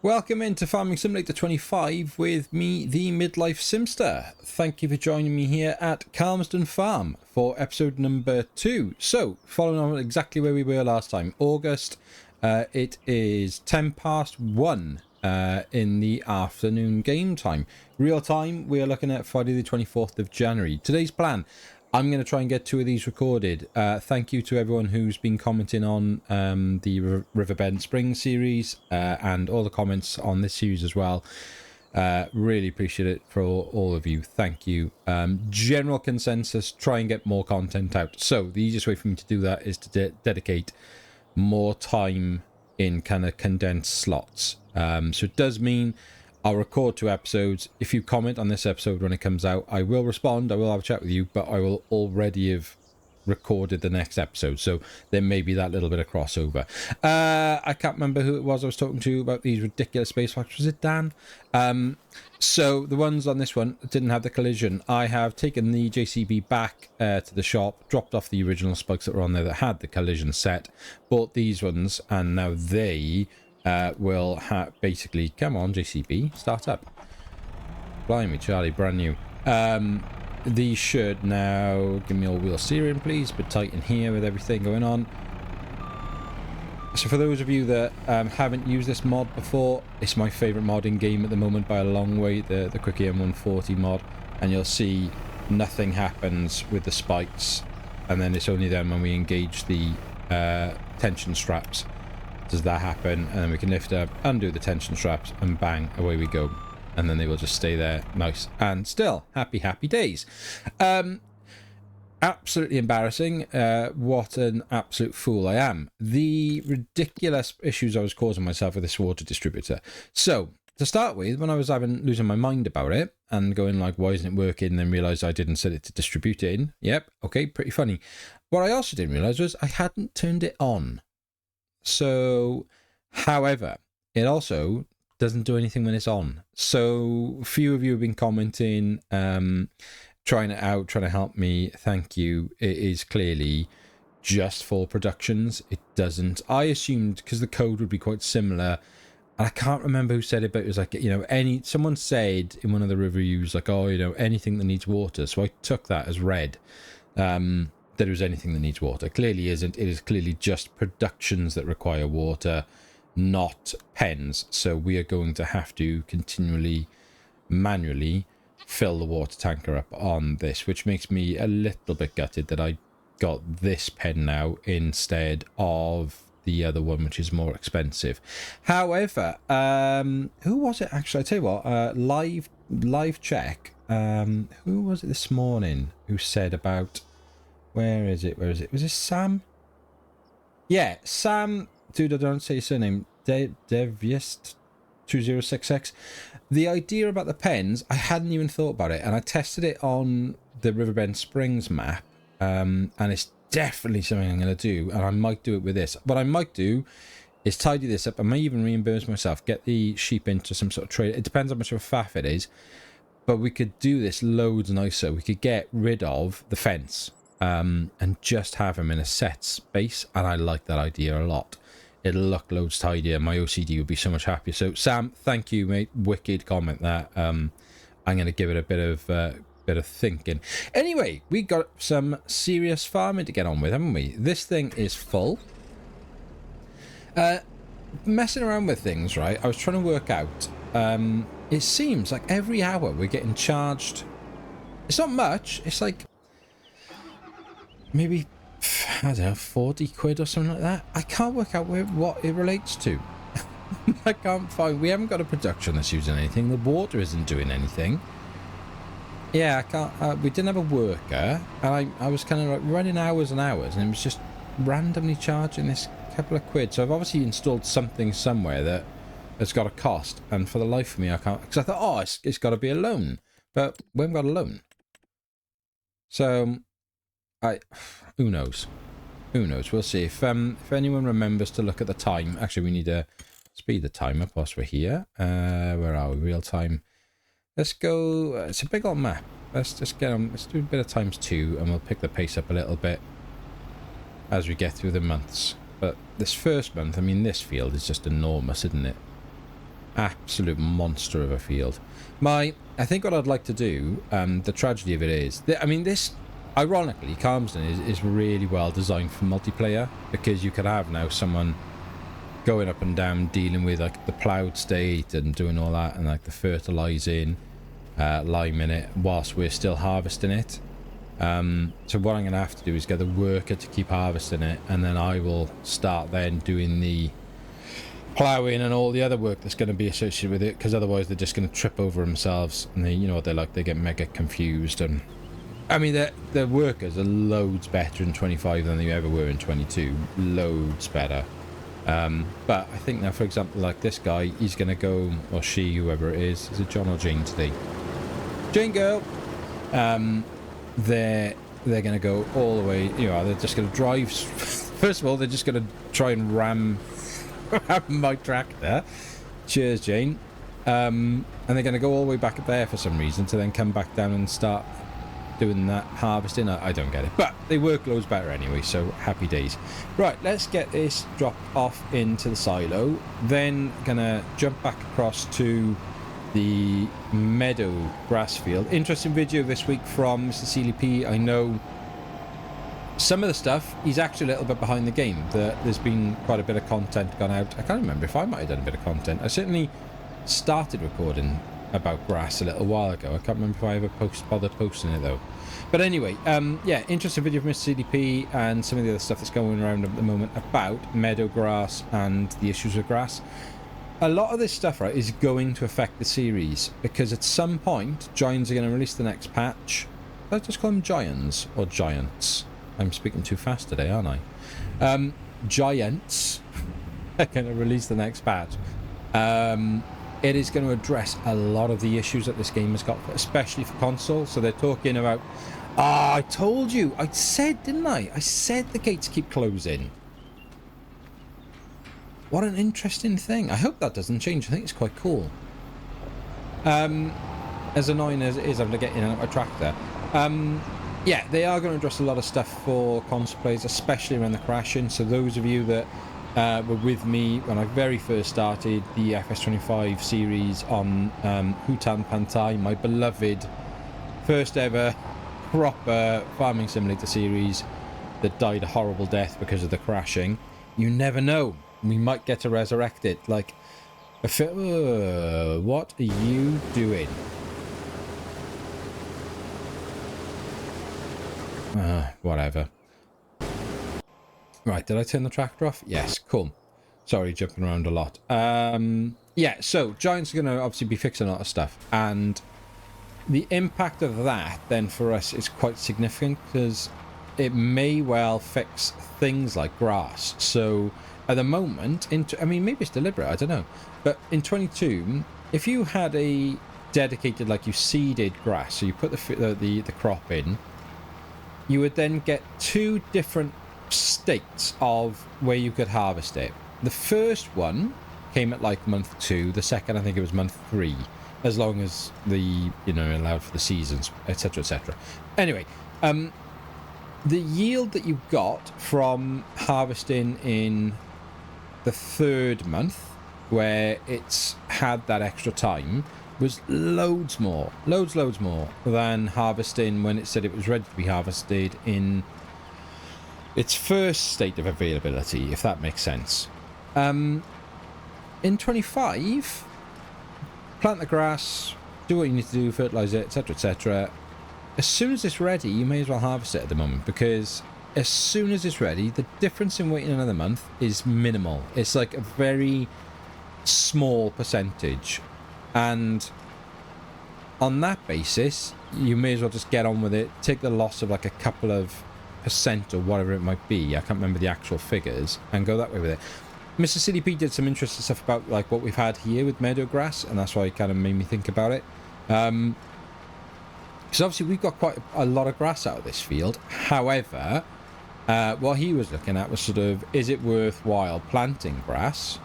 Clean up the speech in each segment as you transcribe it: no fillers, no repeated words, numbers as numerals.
Welcome into Farming Simulator 25 with me, the Midlife Simster. Thank you for joining me here at Calmsden Farm for episode number 2. So, following on exactly where we were last time, August, it is 10 past 1 in the afternoon game time. Real time, we are looking at Friday the 24th of January. Today's plan, I'm going to try and get 2 of these recorded. Thank you to everyone who's been commenting on the Riverbend Spring series and all the comments on this series as well. Really appreciate it for all of you. Thank you. General consensus, try and get more content out. So the easiest way for me to do that is to dedicate more time in kind of condensed slots. So it does mean I'll record 2 episodes. If you comment on this episode when it comes out, I will respond. I will have a chat with you, but I will already have recorded the next episode. So there may be that little bit of crossover. I can't remember who it was I was talking to about these ridiculous space walks. Was it Dan? So the ones on this one didn't have the collision. I have taken the JCB back to the shop, dropped off the original spokes that were on there that had the collision set, bought these ones, and now they will basically, come on JCB, start up. Blimey Charlie, brand new. These should now, give me all wheel steering please, but tight in here with everything going on. So for those of you that haven't used this mod before, it's my favourite mod in game at the moment by a long way, the Quick EM140 mod, and you'll see nothing happens with the spikes, and then it's only then when we engage the tension straps does that happen, and then we can lift up, undo the tension straps, and bang, away we go. And then they will just stay there nice and still. Happy days. Absolutely embarrassing. What an absolute fool I am. The ridiculous issues I was causing myself with this water distributor. So to start with, when I was losing my mind about it and going like, why isn't it working, and then realised I didn't set it to distribute it in. Yep, okay, pretty funny. What I also didn't realise was I hadn't turned it on. So, however, it also doesn't do anything when it's on. So, a few of you have been commenting, trying it out, trying to help me. Thank you. It is clearly just for productions. It doesn't. I assumed because the code would be quite similar. And I can't remember who said it, but it was like, you know, someone said in one of the reviews, like, oh, you know, anything that needs water. So I took that as read. That it was anything that needs water. Clearly isn't. It is clearly just productions that require water, not pens. So we are going to have to continually, manually fill the water tanker up on this, which makes me a little bit gutted that I got this pen now instead of the other one, which is more expensive. However, who was it actually? I tell you what, live check. Who was it this morning who said about? Where is it? Was this Sam? Yeah, Sam. Dude, I don't say his surname. Deviest 2066. The idea about the pens, I hadn't even thought about it, and I tested it on the Riverbend Springs map, and it's definitely something I'm going to do, and I might do it with this. What I might do is tidy this up. I may even reimburse myself, get the sheep into some sort of trade. It depends how much of a faff it is, but we could do this loads nicer. We could get rid of the fence. And just have them in a set space, and I like that idea a lot. It'll look loads tidier. My OCD would be so much happier. So Sam, thank you, mate. Wicked comment there. I'm going to give it a bit of thinking. Anyway, we got some serious farming to get on with, haven't we? This thing is full. Messing around with things, right? I was trying to work out. It seems like every hour we're getting charged. It's not much. It's like maybe, I don't know, 40 quid or something like that. I can't work out what it relates to. I can't find. We haven't got a production that's using anything. The water isn't doing anything. Yeah, I can't. We didn't have a worker, and I was kind of like running hours and hours, and it was just randomly charging this couple of quid. So I've obviously installed something somewhere that has got a cost, and for the life of me, I can't. Because I thought, oh, it's got to be a loan, but we haven't got a loan. So. Who knows? Who knows? We'll see. If anyone remembers to look at the time. Actually, we need to speed the time up whilst we're here. Where are we? Real time. Let's go. It's a big old map. Let's just get on. Let's do a bit of ×2, and we'll pick the pace up a little bit as we get through the months. But this first month, I mean, this field is just enormous, isn't it? Absolute monster of a field. I think what I'd like to do, the tragedy of it is, I mean, this, ironically, Calmsden is really well designed for multiplayer, because you could have now someone going up and down, dealing with like the ploughed state and doing all that, and like the fertilising, liming it, whilst we're still harvesting it. So what I'm going to have to do is get the worker to keep harvesting it, and then I will start then doing the ploughing and all the other work that's going to be associated with it, because otherwise they're just going to trip over themselves, and they, you know what they're like, they get mega confused. And I mean, the workers are loads better in 25 than they ever were in 22, loads better. But I think now, for example, like this guy, he's going to go, or she, whoever it is it John or Jane today? Jane girl. They're going to go all the way, you know, they're just going to drive. First of all, they're just going to try and ram my tractor. Cheers, Jane. And they're going to go all the way back up there for some reason to then come back down and start doing that harvesting. I don't get it, but they work loads better anyway, so happy days. Right, let's get this dropped off into the silo, then gonna jump back across to the Meadow grass field. Interesting video this week from Mr. Seeley P. I know some of the stuff, he's actually a little bit behind the game. There's been quite a bit of content gone out. I can't remember if I might have done a bit of content. I certainly started recording about grass a little while ago. I can't remember if I ever bothered posting it though. But anyway, yeah, interesting video from Mr. CDP and some of the other stuff that's going around at the moment about meadow grass and the issues with grass. A lot of this stuff, right, is going to affect the series, because at some point Giants are going to release the next patch. Let's just call them Giants or Giants. I'm speaking too fast today, aren't I? Giants are going to release the next patch. It is going to address a lot of the issues that this game has got, especially for console. So they're talking about... Ah, I told you. I said, didn't I? I said the gates keep closing. What an interesting thing. I hope that doesn't change. I think it's quite cool. As annoying as it is having to get in and out of my tractor. Yeah, they are going to address a lot of stuff for console players, especially around the crashing. So those of you that were with me when I very first started the FS25 series on Hutan Pantai, my beloved first ever proper farming simulator series that died a horrible death because of the crashing. You never know. We might get to resurrect it. Like, what are you doing? Whatever. Right, did I turn the tractor off? Yes, cool. Sorry, jumping around a lot. Yeah, so Giants are going to obviously be fixing a lot of stuff, and the impact of that then for us is quite significant, because it may well fix things like grass. So at the moment, I mean, maybe it's deliberate, I don't know, but in 22, if you had a dedicated, like, you seeded grass, so you put the crop in, you would then get two different states of where you could harvest it. The first one came at like month 2, the second I think it was month 3, as long as the, you know, allowed for the seasons, etc, etc. Anyway, the yield that you got from harvesting in the 3rd month, where it's had that extra time, was loads more than harvesting when it said it was ready to be harvested in its first state of availability, if that makes sense. In 25, plant the grass, do what you need to do, fertilise it, etc, etc. As soon as it's ready, you may as well harvest it at the moment, because as soon as it's ready, the difference in waiting another month is minimal. It's like a very small percentage, and on that basis, you may as well just get on with it, take the loss of like a couple of % or whatever it might be, I can't remember the actual figures, and go that way with it. Mr. CDP did some interesting stuff about like what we've had here with meadow grass, and that's why it kind of made me think about it. Because obviously we've got quite a lot of grass out of this field. However, what he was looking at was sort of, is it worthwhile planting grass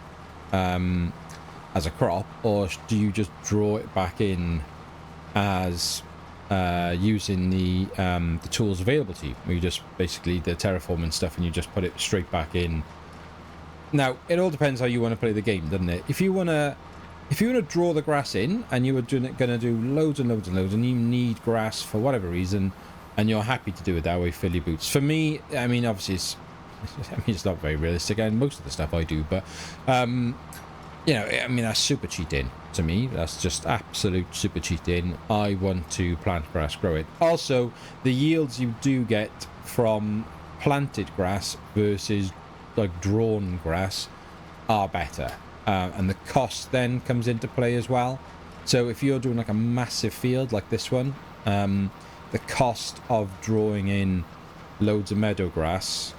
as a crop, or do you just draw it back in as using the tools available to you, where you just basically the terraforming stuff and you just put it straight back in. Now, it all depends how you want to play the game, doesn't it? If you want to if you want to draw the grass in and you were going to do loads and loads and loads and you need grass for whatever reason and you're happy to do it that way, fill your boots. For me, I mean, obviously it's not very realistic, and most of the stuff I do, but you know, I mean, that's super cheating to me. That's just absolute super cheating. I want to plant grass, grow it. Also, the yields you do get from planted grass versus like drawn grass are better, and the cost then comes into play as well. So if you're doing like a massive field like this one, the cost of drawing in loads of meadow grass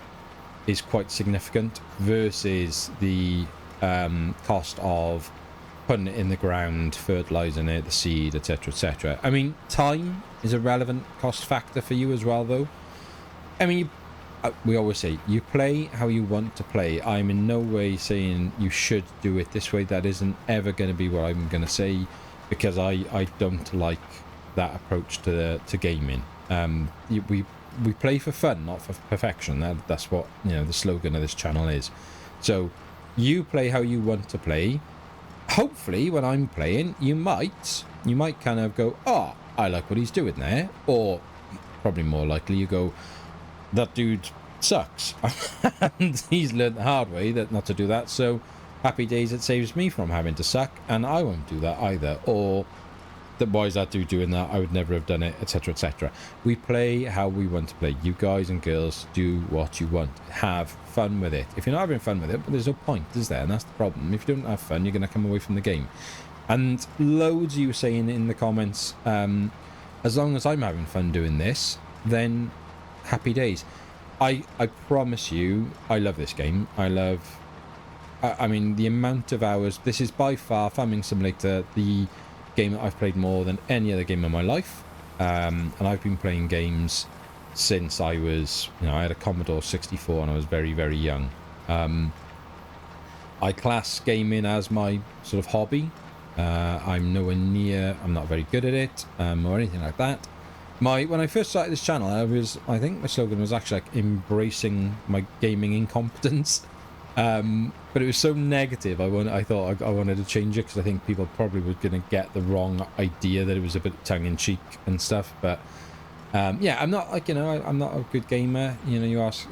is quite significant versus the cost of putting it in the ground, fertilizing it, the seed, etc, etc. I mean, time is a relevant cost factor for you as well, though. I mean, we always say you play how you want to play. I'm in no way saying you should do it this way. That isn't ever going to be what I'm going to say, because I don't like that approach to gaming. We play for fun, not for perfection. That's what, you know, the slogan of this channel is. So you play how you want to play. Hopefully when I'm playing, you might kind of go, oh, I like what he's doing there, or probably more likely you go, that dude sucks. And he's learned the hard way that not to do that, so happy days, it saves me from having to suck, and I won't do that either. Or that, why is that dude doing that? I would never have done it, etc, etc. We play how we want to play. You guys and girls do what you want. Have fun with it. If you're not having fun with it, well, there's no point, is there? And that's the problem. If you don't have fun, you're going to come away from the game. And loads of you saying in the comments, as long as I'm having fun doing this, then happy days. I promise you, I love this game. I mean, the amount of hours, this is by far, Farming Simulator, the game that I've played more than any other game in my life. And I've been playing games since I was, you know, I had a Commodore 64 and I was very, very young. I class gaming as my sort of hobby. I'm nowhere near, I'm not very good at it, or anything like that. When I first started this channel, I think my slogan was actually like embracing my gaming incompetence. But it was so negative, I thought I wanted to change it, because I think people probably were going to get the wrong idea that it was a bit tongue-in-cheek and stuff. But yeah, I'm not, like, you know, I'm not a good gamer. You know, you ask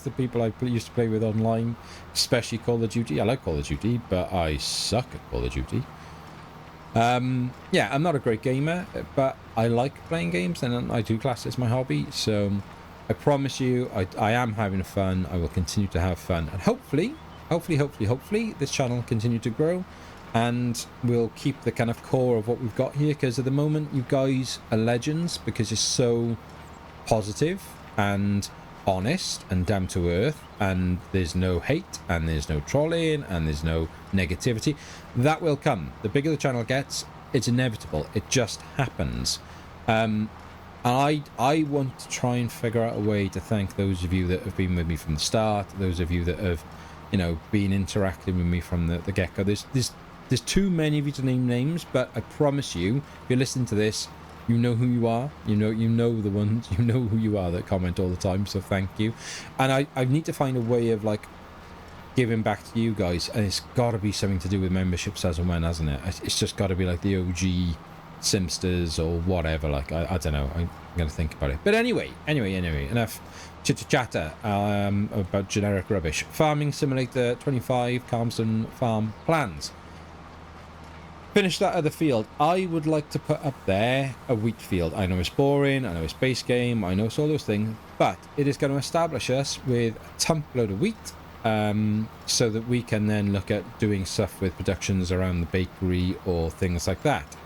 the people I used to play with online, especially Call of Duty. I like Call of Duty, but I suck at Call of Duty. Yeah, I'm not a great gamer, but I like playing games, and I do class it as my hobby. So I promise you, I am having fun. I will continue to have fun, and hopefully this channel will continue to grow, and we'll keep the kind of core of what we've got here, because at the moment you guys are legends, because you're so positive and honest and down to earth, and there's no hate, and there's no trolling, and there's no negativity. That will come. The bigger the channel gets, it's inevitable. It just happens. I want to try and figure out a way to thank those of you that have been with me from the start, those of you that have, you know, been interacting with me from the get-go. There's too many of you to name names, but I promise you, if you're listening to this, you know who you are. You know the ones, you know who you are that comment all the time, so thank you. And I need to find a way of, like, giving back to you guys, and it's got to be something to do with memberships as and when, hasn't it? It's just got to be like the OG Simsters or whatever. Like, I don't know, I'm gonna think about it. But anyway, enough chitter chatter about generic rubbish. Farming Simulator 25 Calmsden farm plans. Finish that other field. I would like to put up there a wheat field. I know it's boring, I know it's base game, I know it's all those things, but it is going to establish us with a tump load of wheat, so that we can then look at doing stuff with productions around the bakery or things like that.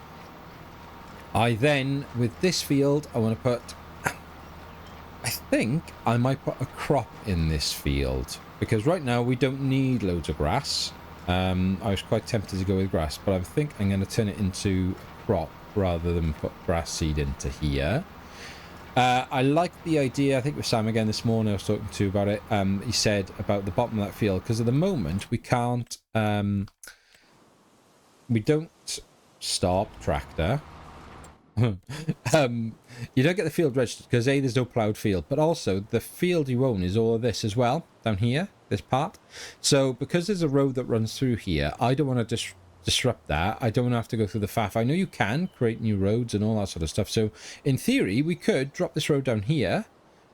I then, with this field, I want to put, I think I might put a crop in this field, because right now we don't need loads of grass. I was quite tempted to go with grass, but I think I'm going to turn it into a crop rather than put grass seed into here. I like the idea, I think with Sam again this morning, I was talking to about it. He said about the bottom of that field, because at the moment we can't, we don't stop tractor. You don't get the field registered because A, there's no ploughed field, but also the field you own is all of this as well, down here, this part. So because there's a road that runs through here, I don't want to just disrupt that, I don't have to go through the faff. I know you can create new roads and all that sort of stuff. So in theory, we could drop this road down here,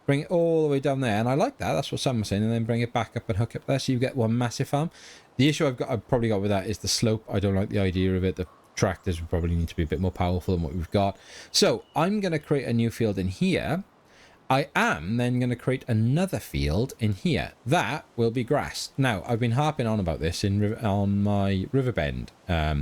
bring it all the way down there, and I like that. That's what Sam was saying, and then bring it back up and hook up there, so you get one massive farm. The issue I've probably got with that is the slope. I don't like the idea of it. The tractors would probably need to be a bit more powerful than what we've got. So I'm going to create a new field in here. I am then going to create another field in here. That will be grass. Now, I've been harping on about this on my Riverbend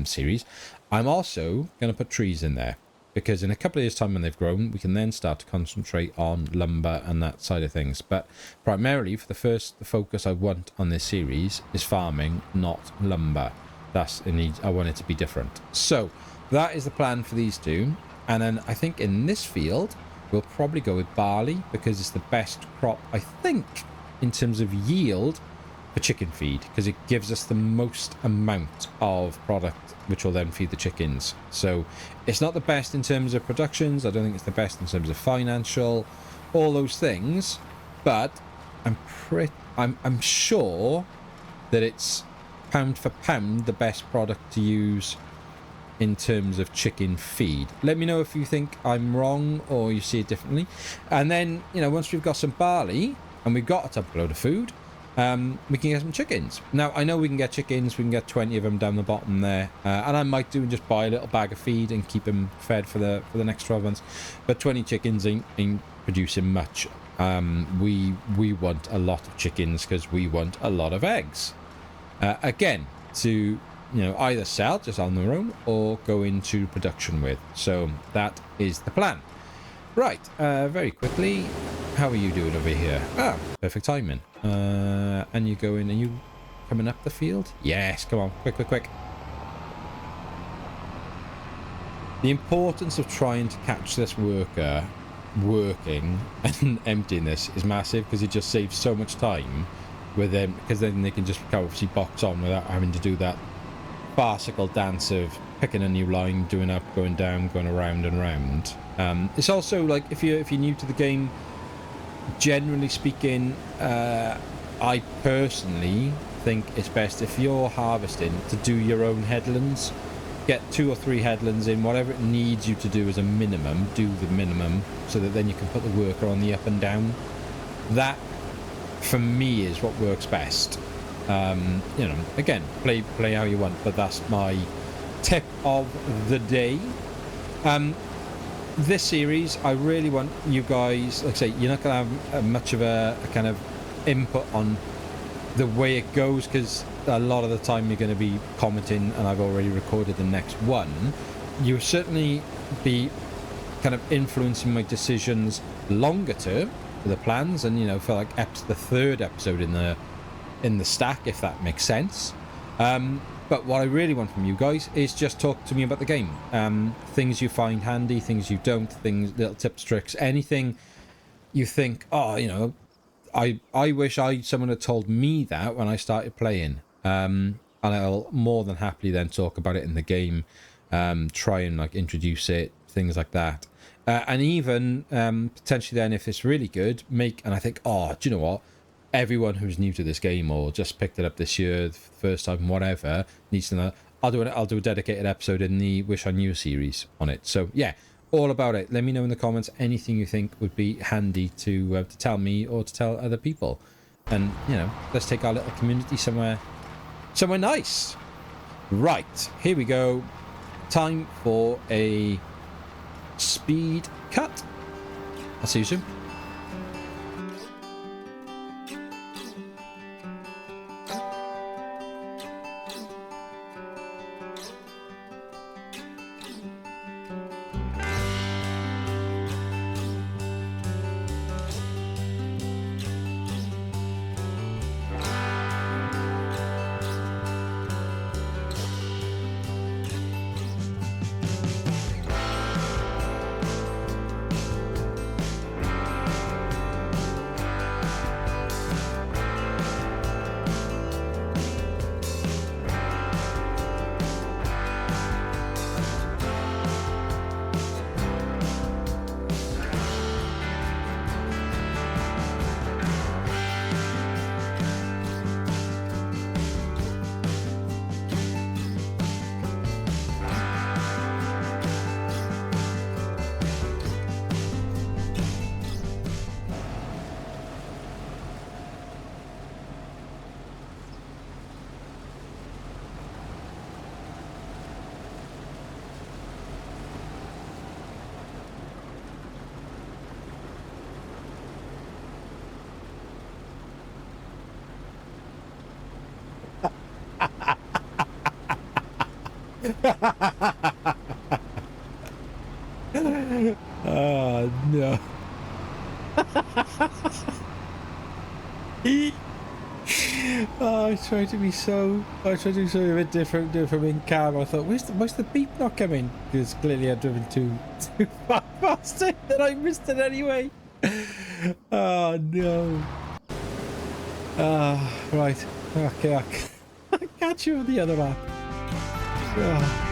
series. I'm also going to put trees in there, because in a couple of years' time when they've grown, we can then start to concentrate on lumber and that side of things. But primarily, for the focus I want on this series is farming, not lumber. I want it to be different. So that is the plan for these two. And then I think in this field, we'll probably go with barley, because it's the best crop, I think, in terms of yield for chicken feed, because it gives us the most amount of product, which will then feed the chickens. So it's not the best in terms of productions. I don't think it's the best in terms of financial, all those things. But I'm sure that it's pound for pound the best product to use in terms of chicken feed. Let me know if you think I'm wrong or you see it differently. And then, once we've got some barley and we've got a tub load of food, we can get some chickens. Now, I know we can get chickens. We can get 20 of them down the bottom there. And I might do and just buy a little bag of feed and keep them fed for the next 12 months. But 20 chickens ain't producing much. We want a lot of chickens because we want a lot of eggs. Again, to either sell just on their own or go into production with. So that is the plan. Right, very quickly, how are you doing over here? Ah, perfect timing. And you go in, and you coming up the field? Yes, come on, quick. The importance of trying to catch this worker working and emptying this is massive, because it just saves so much time with them, because then they can just obviously box on without having to do that farcical dance of picking a new line, doing up, going down, going around and round. It's also like, if you're new to the game, generally speaking, I personally think it's best if you're harvesting to do your own headlands. Get 2 or 3 headlands in, whatever it needs you to do as a minimum, do the minimum, so that then you can put the worker on the up and down. That, for me, is what works best. Again, play how you want, but that's my tip of the day. This series, I really want you guys, like I say, you're not going to have much of a kind of input on the way it goes, because a lot of the time you're going to be commenting, and I've already recorded the next one. You'll certainly be kind of influencing my decisions longer term for the plans, and for like the 3rd episode in the stack, if that makes sense. But what I really want from you guys is just talk to me about the game. Things you find handy, things you don't, little tips, tricks, anything you think, I wish someone had told me that when I started playing. And I'll more than happily then talk about it in the game, try and like introduce it, things like that. And even potentially then, if it's really good, and I think, do you know what? Everyone who's new to this game or just picked it up this year, the first time, whatever, needs to know. I'll do a dedicated episode in the Wish I Knew series on it. So yeah, all about it. Let me know in the comments anything you think would be handy to tell me or to tell other people. And let's take our little community somewhere nice. Right, here we go. Time for a speed cut. I'll see you soon. Oh, no. I tried to be so a bit different, do it from in cab. I thought, where's the beep not coming? Because clearly I'd driven too far faster that I missed it anyway. Oh, no. Right. Okay, I'll catch you on the other app. Ah.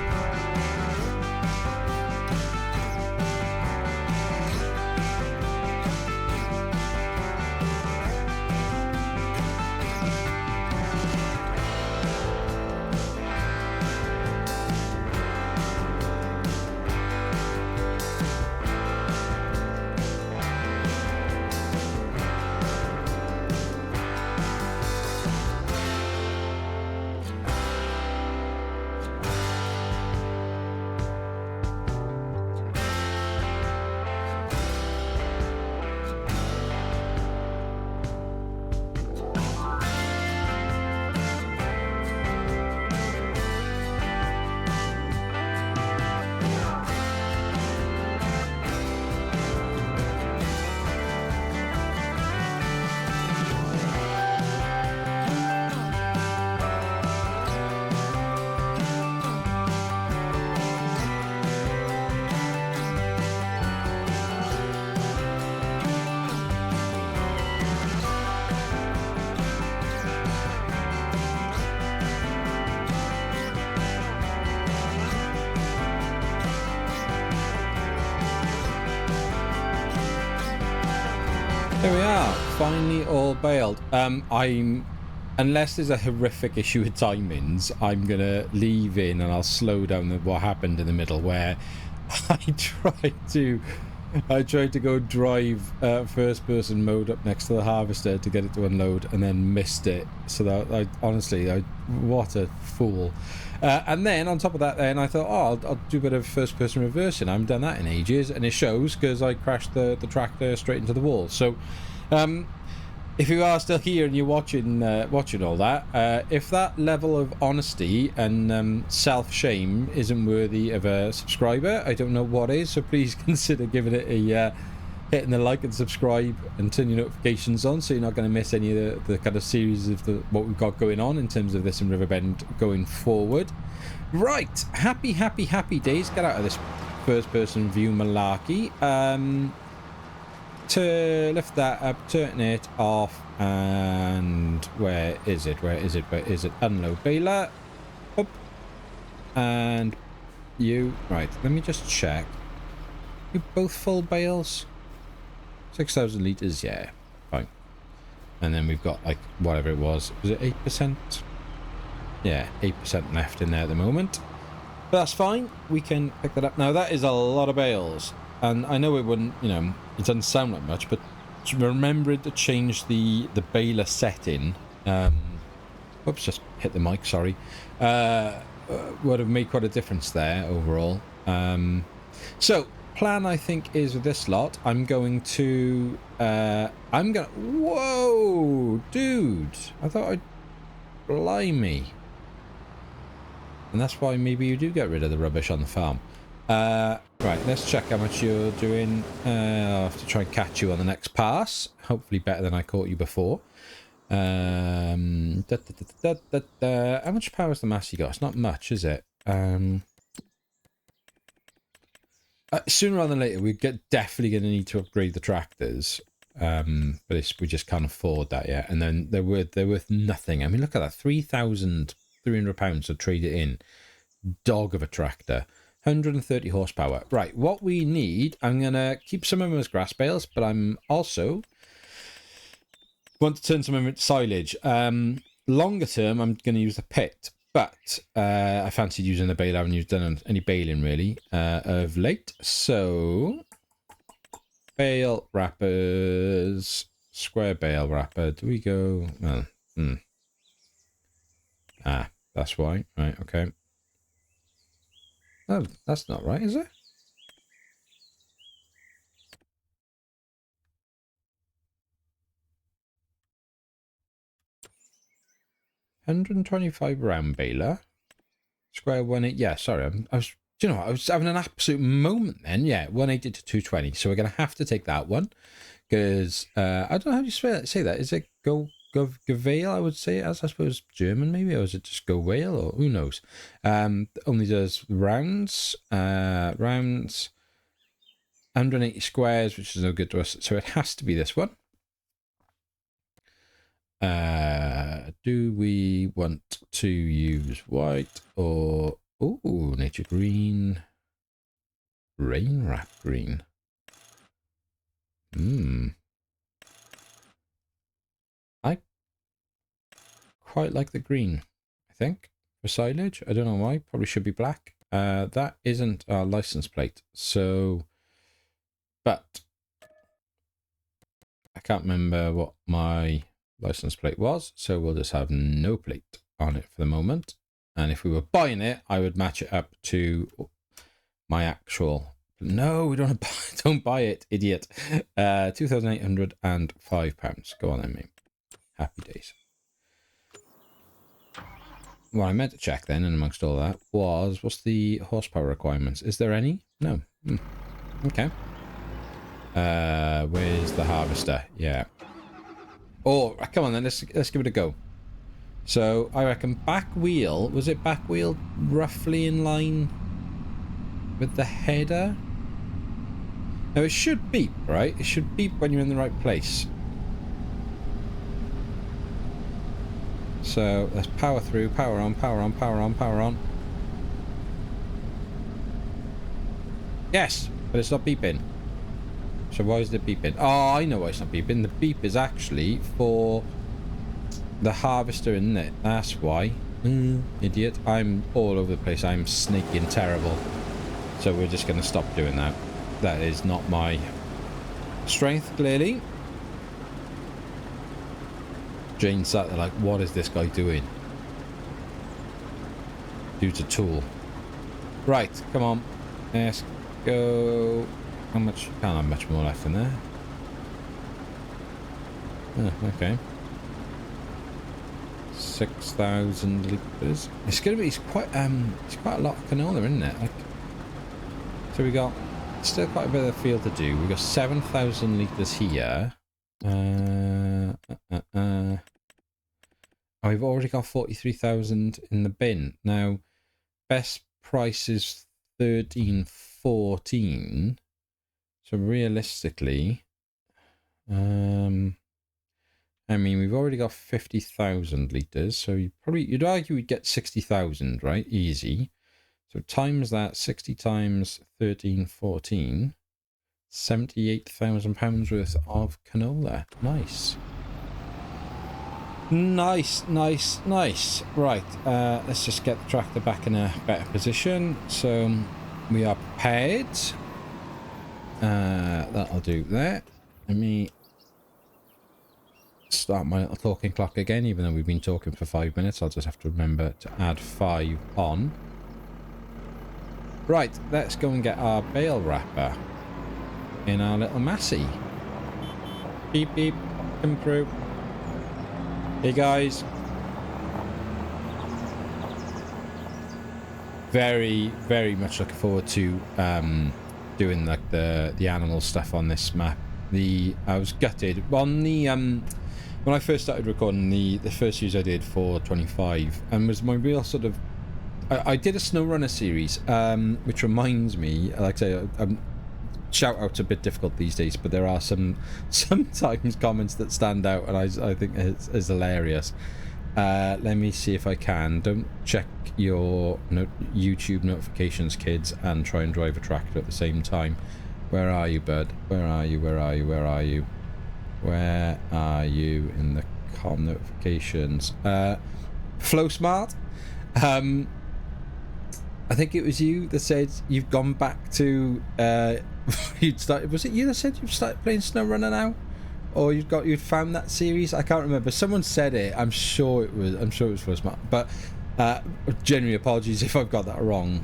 There we are, finally all baled. Unless there's a horrific issue with timings, I'm gonna leave in and I'll slow down what happened in the middle where I tried to go drive first person mode up next to the harvester to get it to unload and then missed it. So that what a fool. And then on top of that, then I thought, I'll do a bit of first person reversing. I haven't done that in ages, and it shows because I crashed the tractor straight into the wall. So if you are still here and you're watching all that, if that level of honesty and self-shame isn't worthy of a subscriber, I don't know what is. So please consider giving it a hitting the like and subscribe and turn your notifications on so you're not going to miss any of the kind of series of what we've got going on in terms of this in Riverbend going forward. Right, happy days. Get out of this first person view malarkey. To lift that up, turn it off, and where is it? Unload baler up, and you, right, let me just check. You both full bales? 6,000 litres, yeah, fine. And then we've got like whatever it was it 8%? Yeah, 8% left in there at the moment, but that's fine, we can pick that up. Now that is a lot of bales, and I know it wouldn't, it doesn't sound like much, but remembering to change the baler setting, oops, just hit the mic, sorry, would have made quite a difference there overall. So plan, I think, is with this lot, I'm going to whoa, dude, I thought blimey. And that's why maybe you do get rid of the rubbish on the farm. Right, let's check how much you're doing. I'll have to try and catch you on the next pass. Hopefully better than I caught you before. How much power has the Massey got? It's not much, is it? Sooner rather than later, we're definitely going to need to upgrade the tractors. But we just can't afford that yet. And then they're worth nothing. I mean, look at that, £3,300 to trade it in. Dog of a tractor. 130 horsepower. Right, what we need, I'm going to keep some of them as grass bales, but I'm also want to turn some of them into silage. Longer term, I'm going to use the pit, but I fancied using the bale. I haven't done any baling really of late. So, bale wrappers, square bale wrapper. Do we go? Well, that's why. Right, okay. Oh, that's not right, is it? £125 round baler. Square 180. Yeah, sorry. I was, do you know what? I was having an absolute moment then. Yeah, 180 to 220. So we're going to have to take that one. Because I don't know how you say that. Is it Gavale? I would say it as, I suppose, German maybe, or is it just go whale, or who knows? Only does rounds, 180 squares, which is no good to us. So it has to be this one. Do we want to use white or nature green, rain wrap green? I quite like the green, I think, for silage. I don't know why. Probably should be black. That isn't our license plate, so, but I can't remember what my license plate was, so we'll just have no plate on it for the moment. And if we were buying it, I would match it up to my actual. No, we don't buy it, idiot. £2,805. Go on then, mate. Happy days. What I meant to check then, and amongst all that, was what's the horsepower requirements? Is there any? No. Okay. Where's the harvester? Yeah. Oh, come on then. Let's give it a go. So I reckon back wheel. Was it back wheel roughly in line with the header? Now it should beep, right? It should beep when you're in the right place. So let's power through, power on, power on, power on, power on. Yes, but it's not beeping. So why is it beeping? Oh, I know why it's not beeping. The beep is actually for the harvester, isn't it? That's why. Idiot. I'm all over the place. I'm sneaking terrible. So we're just going to stop doing that. That is not my strength, clearly. Jane sat there like, what is this guy doing? Dude's a tool. Right, come on. Let's go. How much? Can't have much more left in there. Oh, okay. 6,000 litres. It's gonna be. It's quite a lot of canola, isn't it? Like, so we got still quite a bit of field to do. We got 7,000 litres here. Oh, we've already got 43,000 in the bin. Now, best price is 13.14. So realistically, I mean, we've already got 50,000 litres. So you'd argue we'd get 60,000, right? Easy. So times that, 60 times 13.14, £78,000 worth of canola. Nice. Nice, nice, nice. Right, let's just get the tractor back in a better position. So we are prepared. That'll do that. Let me start my little talking clock again, even though we've been talking for 5 minutes. I'll just have to remember to add 5 on. Right, let's go and get our bale wrapper in our little Massey. Beep, beep, come through. Hey guys. Very, very much looking forward to doing like the animal stuff on this map. I was gutted on the when I first started recording the first use I did for 25, and was my real sort of I did a snow runner series, which reminds me, like I say, shout out's a bit difficult these days, but there are sometimes comments that stand out, and I think it's hilarious. Let me see if I can. Don't check your YouTube notifications, kids, and try and drive a tractor at the same time. Where are you, bud? Where are you? Where are you? Where are you? Where are you in the com notifications? Flow Smart. I think it was you that said you've gone back to you'd started. Was it you that said you've started playing SnowRunner now, or you'd found that series? I can't remember. Someone said it. I'm sure it was Flow Smart. But genuinely apologies if I've got that wrong.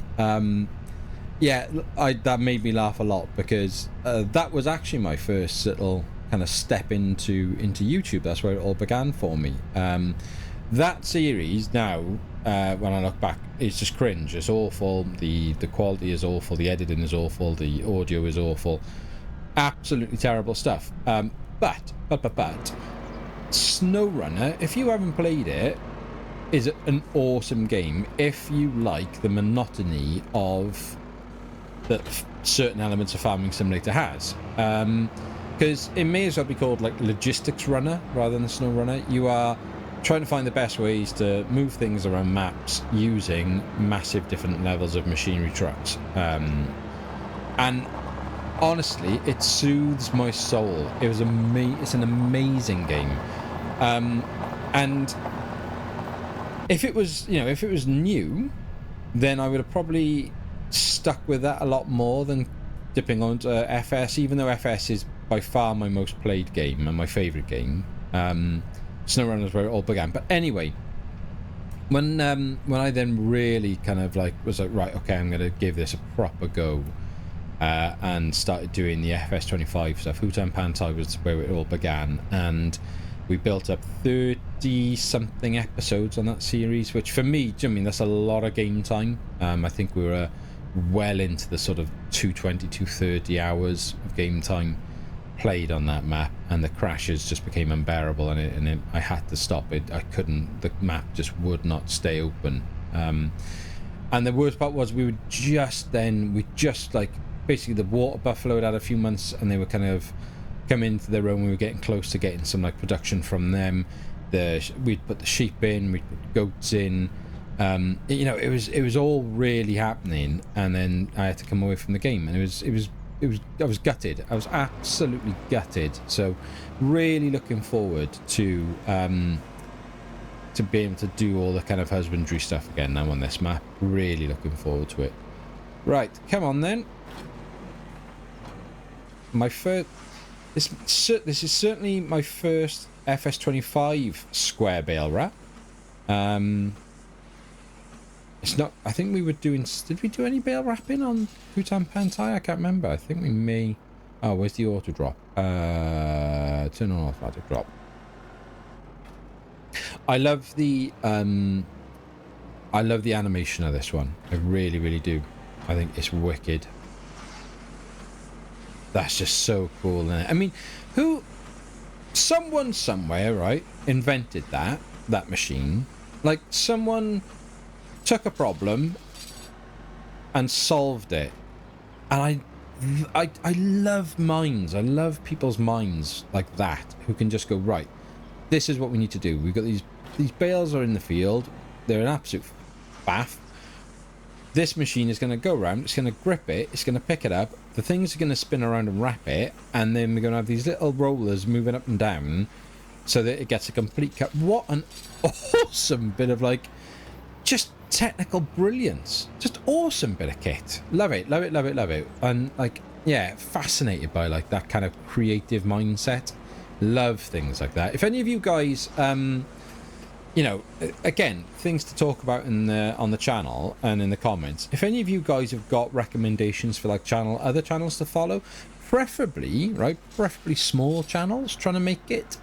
Yeah, that made me laugh a lot, because that was actually my first little kind of step into YouTube. That's where it all began for me. That series now, when I look back, it's just cringe. It's awful. The quality is awful. The editing is awful. The audio is awful. Absolutely terrible stuff. But SnowRunner, if you haven't played it, is an awesome game if you like the monotony of that certain elements of Farming Simulator has. Because it may as well be called like Logistics Runner rather than a SnowRunner. You are trying to find the best ways to move things around maps using massive different levels of machinery trucks. And honestly, it soothes my soul. It was it's an amazing game. And if it was, you know, if it was new, then I would have probably stuck with that a lot more than dipping onto FS, even though FS is by far my most played game and my favourite game. SnowRunner is where it all began. But anyway, when I then really kind of like was like, right, okay, I'm going to give this a proper go, and started doing the FS25 stuff. Uhhh Pantai was where it all began, and we built up 30-something episodes on that series, which for me, I mean, that's a lot of game time. I think we were well into the sort of 220, 230 hours of game time played on that map, and the crashes just became unbearable, and I had to stop it. I couldn't, the map just would not stay open. And the worst part was we just like, basically the water buffalo had a few months, and they were kind of come into their own. We were getting close to getting some like production from them. We'd put the sheep in, we'd put goats in. You know, it was all really happening, and then I had to come away from the game, and I was gutted. I was absolutely gutted. So really looking forward to be able to do all the kind of husbandry stuff again now on this map. Really looking forward to it. Right, come on then. My first, this is certainly my first FS25 square bale wrap. It's not, I think we were doing, did we do any bale wrapping on Uhhh Pantai? I can't remember. I think we may. Oh, where's the auto drop? Turn on automatic drop. I love the animation of this one. I really, really do. I think it's wicked. That's just so cool, isn't it? I mean, someone somewhere, right, invented that machine. Like, someone took a problem and solved it. And I love minds. I love people's minds like that, who can just go, right, this is what we need to do. We've got these bales are in the field. They're an absolute faff. This machine is going to go around, it's going to grip it, it's going to pick it up, the things are going to spin around and wrap it, and then we're going to have these little rollers moving up and down so that it gets a complete cut. What an awesome bit of, like, just technical brilliance. Just awesome bit of kit. Love it, love it, love it, love it. And, like, yeah, fascinated by, like, that kind of creative mindset. Love things like that. If any of you guys, you know, again, things to talk about on the channel and in the comments. If any of you guys have got recommendations for like other channels to follow, preferably small channels trying to make it,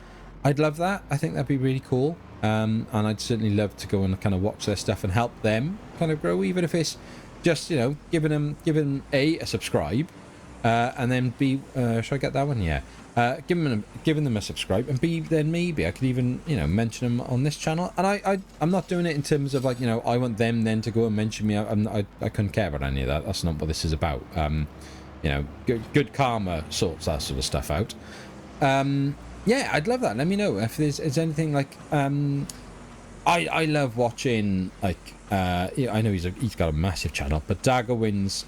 I'd love that. I think that'd be really cool. And I'd certainly love to go and kind of watch their stuff and help them kind of grow, even if it's just, you know, giving them a subscribe, and then B, should I get that one? Yeah. Giving them a subscribe, and B, then maybe I could even, you know, mention them on this channel. And I'm not doing it in terms of like, you know, I want them then to go and mention me. I couldn't care about any of that. That's not what this is about. You know, good karma sorts that sort of stuff out. Yeah, I'd love that. Let me know if there's anything like. I love watching, like, I know he's got a massive channel, but Daggerwin's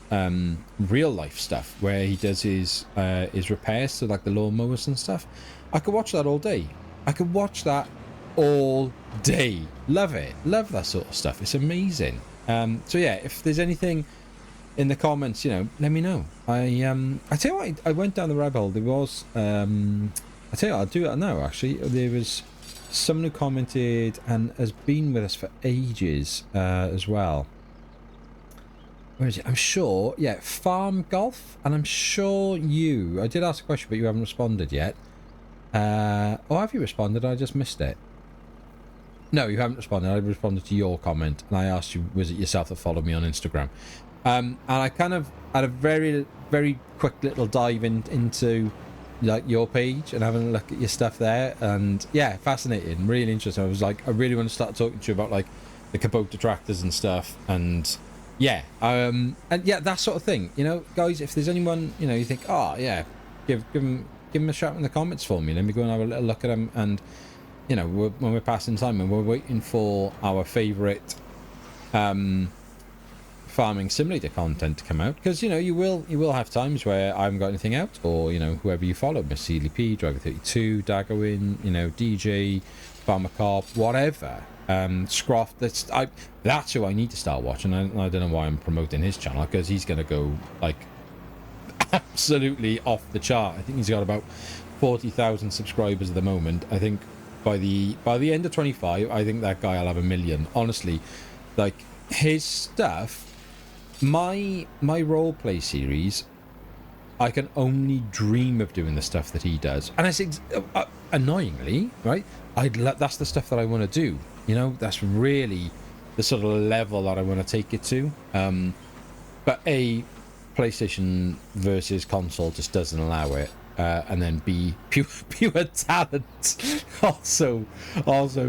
real life stuff, where he does his repairs to like the lawnmowers and stuff. I could watch that all day. I could watch that all day. Love it. Love that sort of stuff. It's amazing. So yeah, if there's anything in the comments, you know, let me know. I tell you what, I went down the rabbit hole. There was I tell you what, I'll do it now. Actually, there was someone who commented and has been with us for ages as well. Where is it? I'm sure, yeah, Farm Golf, and I'm sure I did ask a question, but you haven't responded yet. Oh, have you responded? I just missed it. No, you haven't responded. I responded to your comment, and I asked you, was it yourself that followed me on Instagram? And I kind of had a very, very quick little dive into like your page and having a look at your stuff there, and yeah, fascinating, really interesting. I was like, I really want to start talking to you about like the Kubota tractors and stuff, and yeah, that sort of thing. You know, guys, if there's anyone, you know, you think, oh yeah, give them a shout in the comments for me. Let me go and have a little look at them, and you know, when we're passing time and we're waiting for our favourite farming simulator content to come out, because you know you will have times where I haven't got anything out, or you know, whoever you follow, Miss Sealy P, Driver 32, Daggerwin, you know, DJ, Farmer Corp, whatever, Scroff. That's who I need to start watching. I don't know why I'm promoting his channel, because he's gonna go like absolutely off the chart. I think he's got about 40,000 subscribers at the moment. I think by the end of 25, I think that guy will have 1 million. Honestly, like his stuff, my roleplay series, I can only dream of doing the stuff that he does, and it's annoyingly right. That's the stuff that I want to do. You know, that's really the sort of level that I want to take it to. But A, PlayStation versus console just doesn't allow it. And then B, pure talent also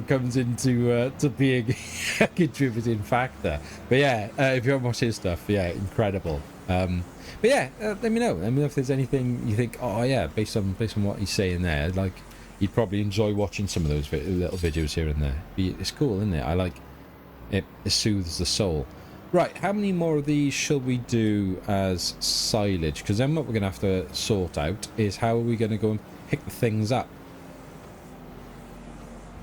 comes into to being a contributing factor. But yeah, if you haven't watched his stuff, yeah, incredible. But yeah, let me know. Let me know if there's anything you think, oh yeah, based on what he's saying there, like you'd probably enjoy watching some of those little videos here and there. It's cool, isn't it? I like it. It soothes the soul. Right, how many more of these shall we do as silage? Because then what we're going to have to sort out is how are we going to go and pick the things up.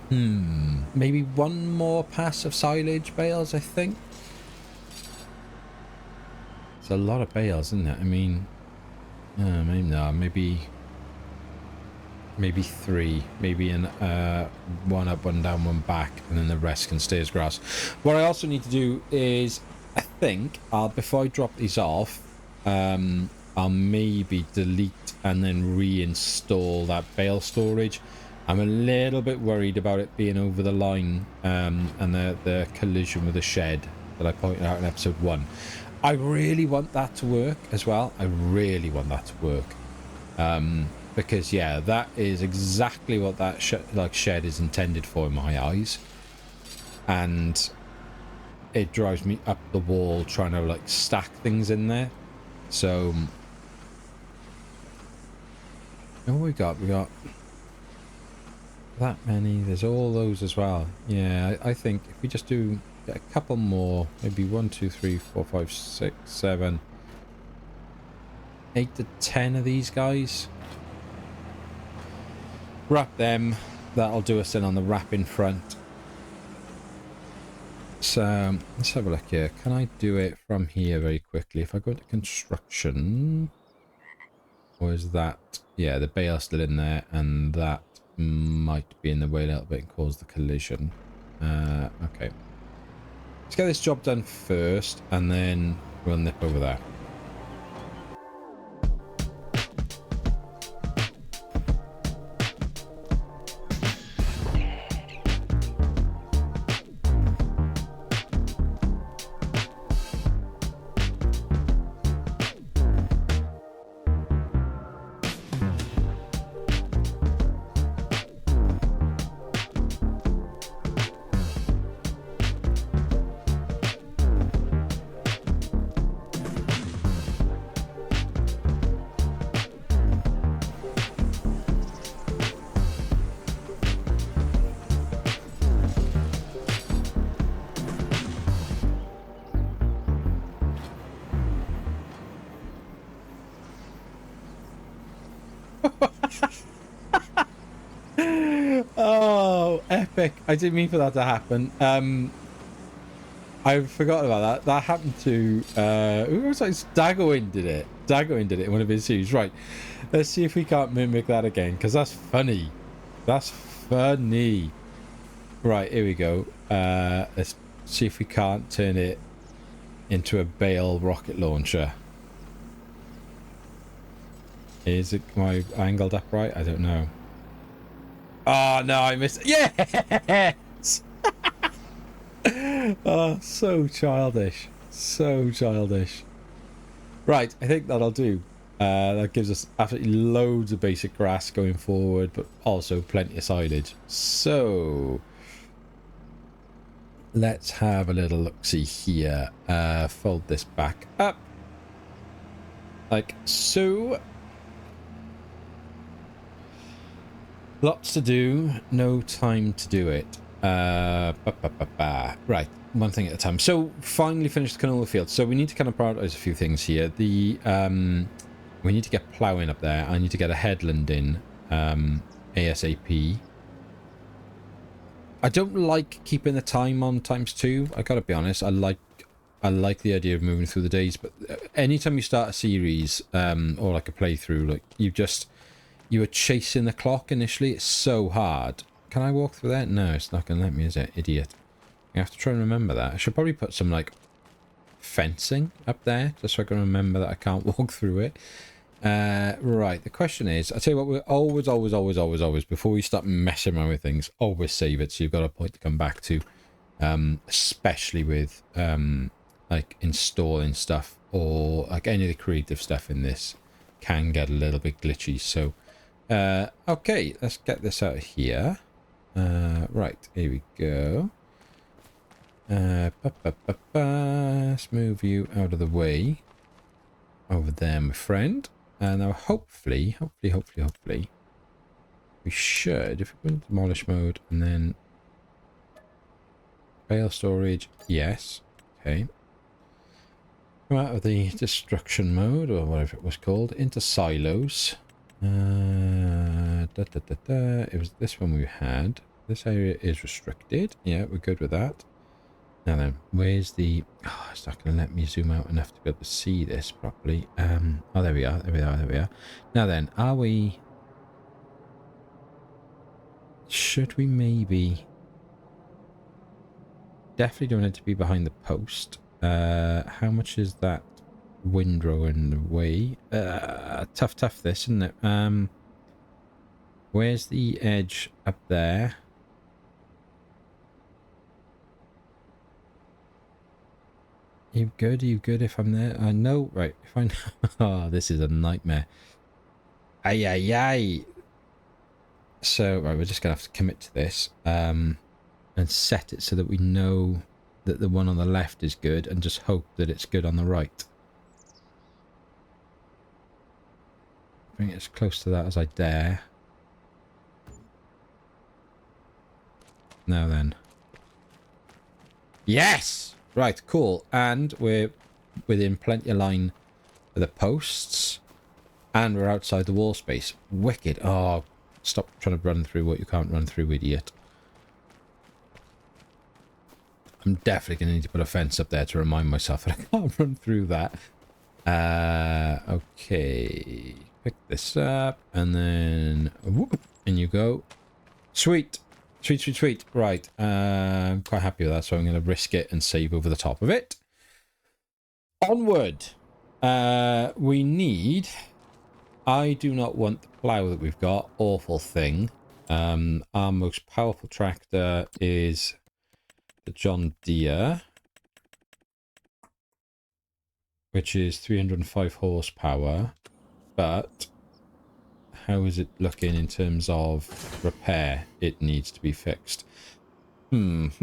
Maybe one more pass of silage bales, I think. It's a lot of bales, isn't it? I mean, maybe 3. Maybe one up, one down, one back, and then the rest can stay as grass. What I also need to do is, I think before I drop these off, I'll maybe delete and then reinstall that bale storage. I'm a little bit worried about it being over the line, and the collision with the shed that I pointed out in episode 1. I really want that to work as well. I really want that to work, because yeah, that is exactly what that shed is intended for in my eyes, and it drives me up the wall trying to like stack things in there. So what we got that many. There's all those as well. Yeah, I think if we just do a couple more, maybe 1 2 3 4 5 6 7 8 to 10 of these guys, wrap them, that'll do us in on the wrapping front. So let's have a look here. Can I do it from here very quickly? If I go into construction, or is that, yeah, the bale's still in there, and that might be in the way a little bit and cause the collision. Okay, let's get this job done first, and then we'll nip over there. Oh, epic. I didn't mean for that to happen. I forgot about that. That happened to who was it? Daggerwin did it. Daggerwin did it in one of his series. Right. Let's see if we can't mimic that again, because that's funny. That's funny. Right, here we go. Let's see if we can't turn it into a Bale rocket launcher. Is it my angled up right? I don't know. Oh no, I missed it. Yes! Oh, so childish. So childish. Right, I think that'll do. That gives us absolutely loads of basic grass going forward, but also plenty of silage. So let's have a little look-see here. Fold this back up. Like so. Lots to do, no time to do it. Right, one thing at a time. So finally finished the canola field. So we need to kind of prioritize a few things here. We need to get ploughing up there. I need to get a headland in ASAP. I don't like keeping the time on ×2. I gotta be honest. I like the idea of moving through the days, but anytime you start a series or like a playthrough, like you were chasing the clock initially. It's so hard. Can I walk through that? No, it's not going to let me, is it? Idiot. I have to try and remember that. I should probably put some, like, fencing up there, just so I can remember that I can't walk through it. Right, the question is, I tell you what, we're always, before we start messing around with things, always save it, so you've got a point to come back to. Especially with, like, installing stuff, or, like, any of the creative stuff in this can get a little bit glitchy, so... okay, let's get this out of here. Right, here we go. Let's move you out of the way. Over there, my friend. Now, hopefully, we should, if we go into demolish mode, and then... Bale storage, yes. Okay. Come out of the destruction mode, or whatever it was called, into silos. It was this one we had. This area is restricted. Yeah, we're good with that. Now then, where's the... Oh, it's not going to let me zoom out enough to be able to see this properly. Oh, there we are. Now then, are we... Should we maybe... Definitely don't want it to be behind the post. How much is that windrow in the way? Tough this, isn't it? Where's the edge up there? You good? Are you good if I'm there? I know, right. If I oh, this is a nightmare. Ay. So, right, we're just going to have to commit to this. And set it so that we know that the one on the left is good and just hope that it's good on the right. Bring it as close to that as I dare. Now then. Yes! Right, cool. And we're within plenty of line for the posts. And we're outside the wall space. Wicked. Oh, stop trying to run through what you can't run through, idiot. I'm definitely going to need to put a fence up there to remind myself that I can't run through that. Okay. Pick this up. And then... Whoop, in you go. Sweet. Sweet. Right. I'm quite happy with that, so I'm going to risk it and save over the top of it. Onward. We need... I do not want the plough that we've got. Awful thing. Our most powerful tractor is the John Deere, which is 305 horsepower. But how is it looking in terms of repair? It needs to be fixed. Okay.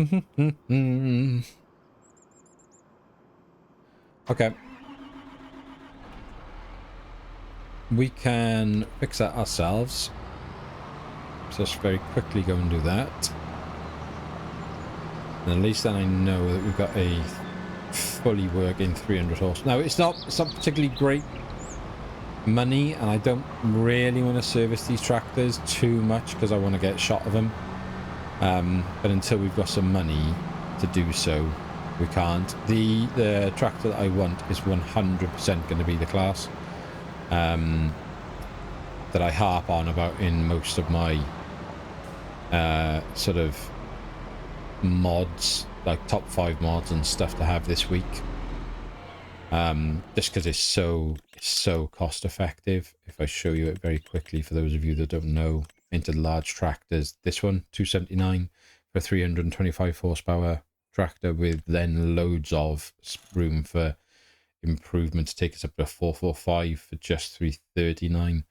We can fix that ourselves. So let's very quickly go and do that. And at least then I know that we've got a fully working 300 horse. Now, it's not particularly great money, and I don't really want to service these tractors too much because I want to get a shot of them. But until we've got some money to do so, we can't. The tractor that I want is 100% going to be the class that I harp on about in most of my sort of mods, like top 5 mods and stuff to have this week. Just because it's so cost effective. If I show you it very quickly for those of you that don't know, into large tractors, this one 279 for 325 horsepower, tractor with then loads of room for improvement to take us up to a 445 for just 339.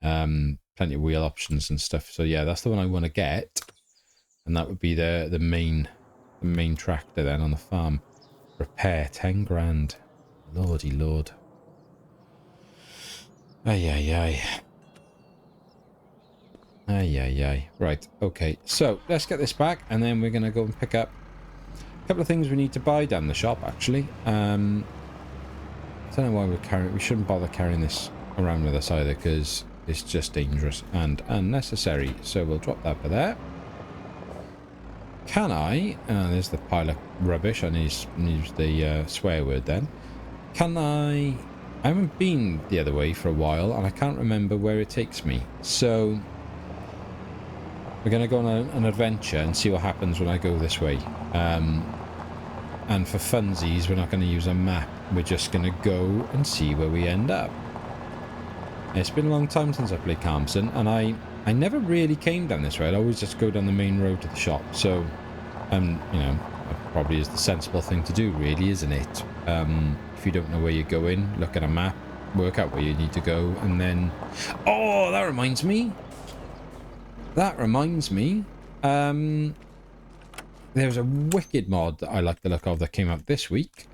Plenty of wheel options and stuff. So yeah, that's the one I want to get, and that would be the main tractor then on the farm. Repair 10 grand. Lordy lord. Ay ay ay. Ay ay ay. Right, okay. So let's get this back, and then we're gonna go and pick up a couple of things we need to buy down the shop actually. I don't know why we're carrying. We shouldn't bother carrying this around with us either, because it's just dangerous and unnecessary. So we'll drop that by there. Can I? There's the pile of rubbish. I need to use the swear word then. Can I? I haven't been the other way for a while, and I can't remember where it takes me. So we're going to go on an adventure and see what happens when I go this way. And for funsies, we're not going to use a map. We're just going to go and see where we end up. It's been a long time since I played Calmsden, and I never really came down this way. I'd always just go down the main road to the shop. So, you know, that probably is the sensible thing to do, really, isn't it? If you don't know where you're going, look at a map, work out where you need to go, and then... Oh, that reminds me. That reminds me. There's a wicked mod that I like the look of that came out this week.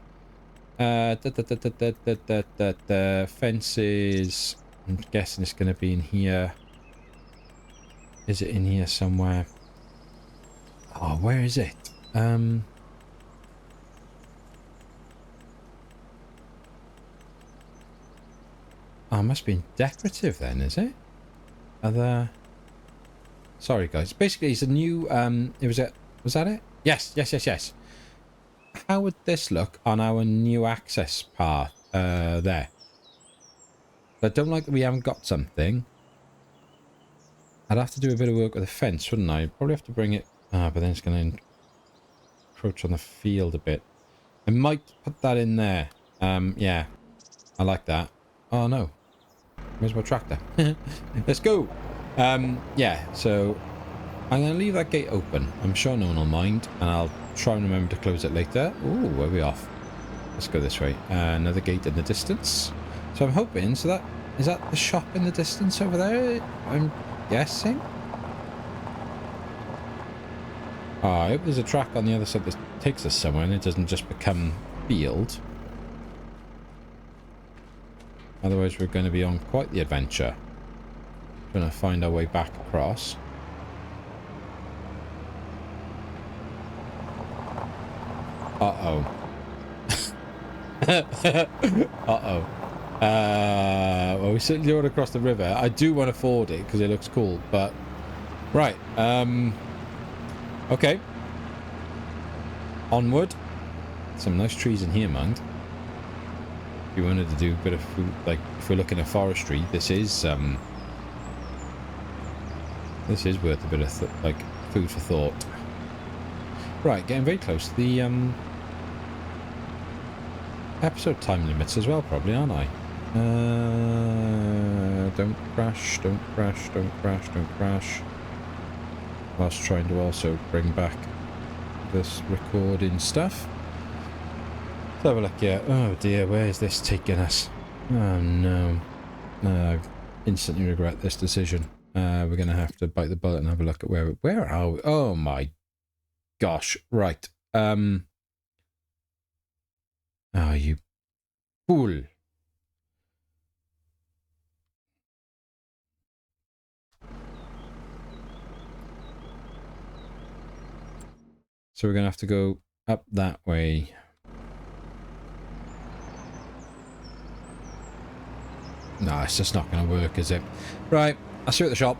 Fences. I'm guessing it's going to be in here. Is it in here somewhere? Oh, where is it? Oh, it must be in decorative then, is it? Other... Sorry, guys. Basically, it's a new... Was that it? Yes, yes, yes, yes. How would this look on our new access path there? I don't like that we haven't got something. I'd have to do a bit of work with the fence, wouldn't I? Probably have to bring it... but then it's going to encroach on the field a bit. I might put that in there. Yeah. I like that. Oh, no. Where's my tractor? Let's go. Yeah, so... I'm going to leave that gate open. I'm sure no one will mind. And I'll try and remember to close it later. Ooh, where are we off? Let's go this way. Another gate in the distance. So I'm hoping... So that... Is that the shop in the distance over there? I'm guessing? Oh, I hope there's a track on the other side that takes us somewhere and it doesn't just become field. Otherwise we're going to be on quite the adventure. Going to find our way back across. Uh-oh. Uh-oh. Well, we certainly rode across the river. I do want to ford it because it looks cool, but... Right. Okay. Onward. Some nice trees in here, mind. If you wanted to do a bit of food, like, if we're looking at forestry, this is worth a bit of, like, food for thought. Right, getting very close to the, episode time limits as well, probably, aren't I? Don't crash, don't crash, don't crash, don't crash. Whilst trying to also bring back this recording stuff. Let's have a look here. Oh dear, where is this taking us? Oh no. I instantly regret this decision. We're going to have to bite the bullet and have a look at where are we? Oh my gosh. Right. Oh, you fool. So we're going to have to go up that way. No, it's just not going to work, is it? Right, I'll see you at the shop.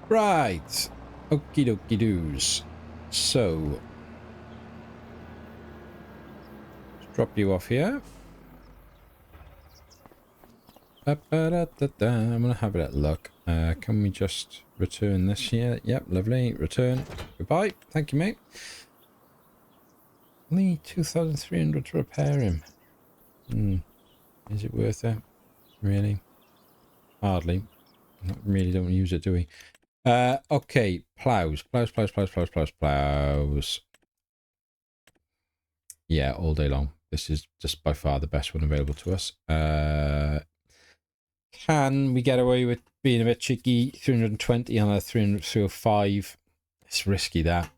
Right. Okie dokie doos. So, let's drop you off here. I'm going to have a little look. Can we just return this here? Yep, lovely. Return. Goodbye. Thank you, mate. Only 2,300 to repair him. Is it worth it? Really? Hardly. Really don't use it, do we? Okay, plows. Yeah, all day long. This is just by far the best one available to us. Can we get away with being a bit cheeky? 320 on a 305. It's risky, that.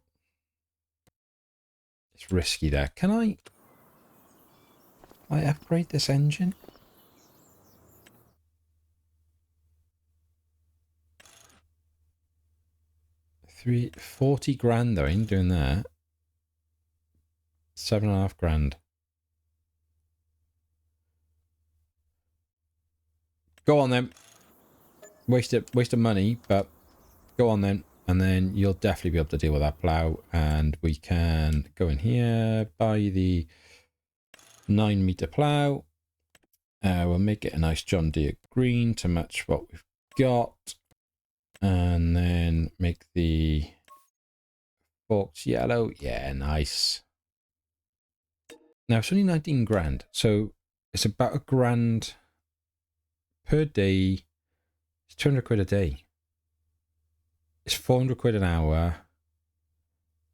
It's risky, that. Can I upgrade this engine? 40 grand though, I ain't doing that. 7.5 grand. Go on then. Waste of money, but go on then. And then you'll definitely be able to deal with that plough. And we can go in here, buy the 9-meter plough. We'll make it a nice John Deere green to match what we've got. And then make the forks yellow. Yeah, nice. Now it's only 19 grand. So it's about a grand per day. It's 200 quid a day. It's 400 quid an hour.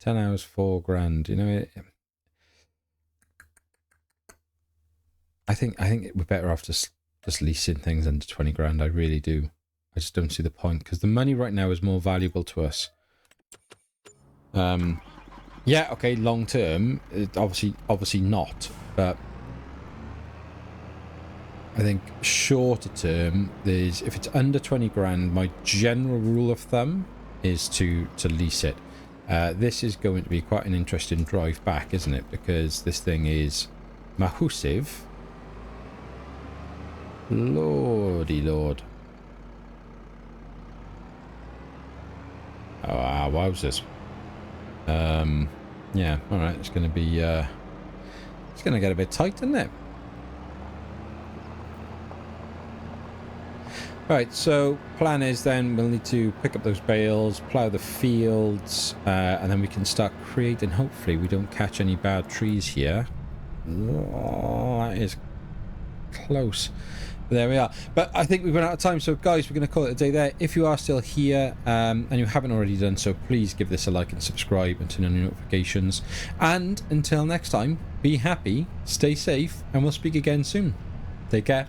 10 hours, 4 grand. You know, I think we're better off just leasing things under 20 grand. I really do. I just don't see the point because the money right now is more valuable to us. Yeah, okay, long term, obviously not, but I think shorter term, if it's under 20 grand, my general rule of thumb is to lease it. This is going to be quite an interesting drive back, isn't it? Because this thing is massive. Lordy Lord. Oh, wow, wowzers. Yeah, alright, it's going to be, it's going to get a bit tight, isn't it? Right, so plan is then we'll need to pick up those bales, plough the fields, and then we can start creating. Hopefully we don't catch any bad trees here. Oh, that is close. There we are. But I think we've run out of time, so guys, we're going to call it a day there. If you are still here and you haven't already done so, please give this a like and subscribe and turn on your notifications. And until next time, be happy, stay safe, and we'll speak again soon. Take care.